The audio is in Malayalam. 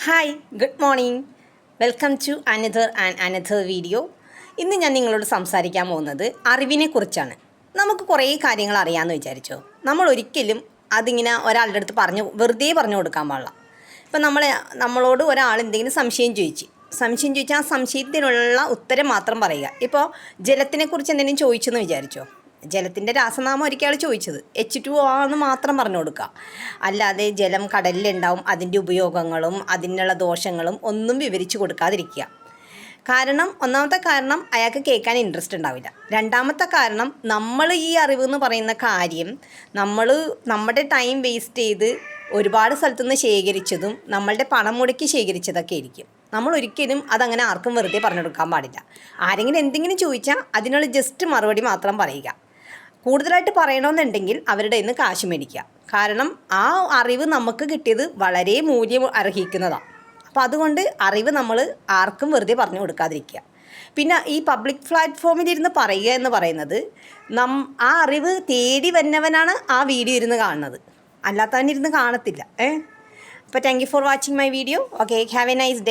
Hi good morning welcome to another video. ഇന്ന് ഞാൻ നിങ്ങളോട് സംസാരിക്കാൻ പോകുന്നത് അറിവിനെക്കുറിച്ചാണ്. നമുക്ക് കുറേ കാര്യങ്ങൾ അറിയാമെന്ന് വിചാരിച്ചോ. നമ്മൾ ഒരിക്കലും അതിങ്ങനെ ഒരാളുടെ അടുത്ത് വെറുതെ പറഞ്ഞു കൊടുക്കാൻ പാടില്ല. ഇപ്പം നമ്മളോട് ഒരാൾ എന്തെങ്കിലും സംശയം ചോദിച്ചാൽ ആ സംശയത്തിനുള്ള ഉത്തരം മാത്രം പറയുക. ഇപ്പോൾ ജലത്തിനെക്കുറിച്ച് എന്തെങ്കിലും ചോദിച്ചെന്ന് വിചാരിച്ചോ, ജലത്തിൻ്റെ രാസനാമം ഒരിക്കൽ ചോദിച്ചത് H2O ആണെന്ന് മാത്രം പറഞ്ഞു കൊടുക്കുക. അല്ലാതെ ജലം കടലിലുണ്ടാവും, അതിൻ്റെ ഉപയോഗങ്ങളും അതിനുള്ള ദോഷങ്ങളും ഒന്നും വിവരിച്ചു കൊടുക്കാതിരിക്കുക. ഒന്നാമത്തെ കാരണം അയാൾക്ക് കേൾക്കാൻ ഇൻട്രസ്റ്റ് ഉണ്ടാവില്ല. രണ്ടാമത്തെ കാരണം നമ്മൾ ഈ അറിവ് എന്ന് പറയുന്ന കാര്യം നമ്മുടെ ടൈം വേസ്റ്റ് ചെയ്ത് ഒരുപാട് സ്ഥലത്തുനിന്ന് ശേഖരിച്ചതും നമ്മളുടെ പണം മുടക്കി ശേഖരിച്ചതൊക്കെ ആയിരിക്കും. നമ്മൾ ഒരിക്കലും അതങ്ങനെ ആർക്കും വെറുതെ പറഞ്ഞു കൊടുക്കാൻ പാടില്ല. ആരെങ്കിലും എന്തെങ്കിലും ചോദിച്ചാൽ അതിനുള്ള ജസ്റ്റ് മറുപടി മാത്രം പറയുക. കൂടുതലായിട്ട് പറയണമെന്നുണ്ടെങ്കിൽ അവരുടെ ഇന്ന് കാശ് മേടിക്കുക. ആ അറിവ് നമുക്ക് കിട്ടിയത് വളരെ മൂല്യം അർഹിക്കുന്നതാണ്. അപ്പോൾ അതുകൊണ്ട് അറിവ് നമ്മൾ ആർക്കും വെറുതെ പറഞ്ഞു കൊടുക്കാതിരിക്കുക. പിന്നെ ഈ പബ്ലിക് പ്ലാറ്റ്ഫോമിലിരുന്ന് പറയുക എന്ന് പറയുന്നത് ആ അറിവ് തേടി വന്നവനാണ് ആ വീഡിയോ ഇരുന്ന് കാണുന്നത്, അല്ലാത്തവനിരുന്ന് കാണത്തില്ല. അപ്പോൾ thank you for watching my video. Okay, have A nice day.